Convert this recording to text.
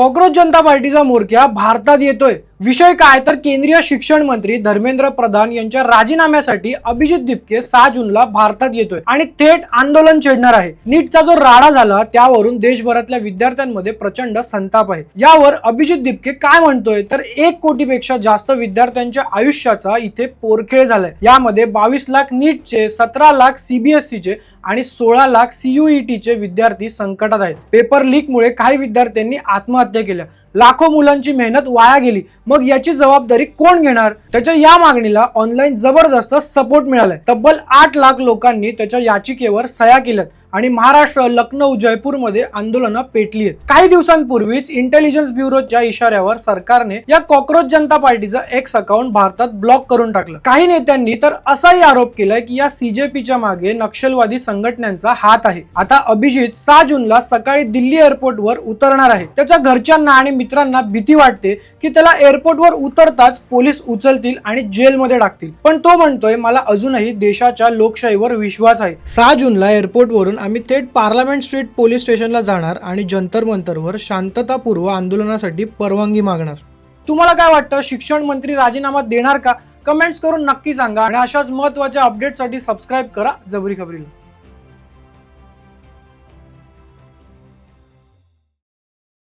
Cockroach जनता पार्टीचा म्होरक्या भारतात येतोय। विषय काय तर केंद्रीय शिक्षण मंत्री धर्मेंद्र प्रधान यांच्या राजीनाम्यासाठी अभिजित दिपके 6 जूनला भारतात येतोय आणि थेट आंदोलन छेडणार आहे। नीटचा जो राडा झाला त्यावरून देशभरातल्या विद्यार्थ्यांमध्ये प्रचंड संताप आहे। यावर अभिजित दिपके काय म्हणतोय तर 1 कोटीपेक्षा जास्त विद्यार्थ्यांच्या आयुष्याचा इथे पोरखेळ झालाय। यामध्ये 22 लाख नीटचे, 17 लाख सीबीएसईचे आणि 16 लाख सीयूईटीचे विद्यार्थी संकटात आहेत। पेपर लीकमुळे काही विद्यार्थ्यांनी आत्महत्या केल्या, लाखो मुलांची मेहनत वाया गेली। मग याची जबाबदारी कोण घेणार? त्याच्या या मागणीला ऑनलाईन जबरदस्त सपोर्ट मिळालाय। तब्बल 8 लाख लोकांनी त्याच्या याचिकेवर सह्या केल्यात आणि महाराष्ट्र, लखनौ, जयपूरमध्ये आंदोलनं पेटली आहेत। काही दिवसांपूर्वीच इंटेलिजन्स ब्युरोच्या इशाऱ्यावर सरकारने या कॉकरोच जनता पार्टीचं एक्स अकाउंट भारतात ब्लॉक करून टाकलं। काही नेत्यांनी तर असाही आरोप केलाय की या सीजेपीच्या मागे नक्षलवादी संघटनांचा हात आहे। आता अभिजित 6 जूनला सकाळी दिल्ली एअरपोर्टवर उतरणार आहे। त्याच्या घरच्यांना आणि मित्रांना भीती वाटते की त्याला एअरपोर्टवर उतरताच पोलीस उचलतील आणि जेलमध्ये टाकतील, पण तो म्हणतोय मला अजूनही देशाच्या लोकशाहीवर विश्वास आहे। 6 जूनला एअरपोर्टवरून आम्ही थेट पार्लमेंट स्ट्रीट पोलीस स्टेशनला जाणार आणि जंतर मंतरवर शांततापूर्व आंदोलनासाठी परवानगी मागणार। तुम्हाला काय वाटतं, शिक्षण मंत्री राजीनामा देणार का? कमेंट्स करून नक्की सांगा आणि अशाच महत्त्वाच्या अपडेटसाठी सबस्क्राइब करा जबरी खबरीला।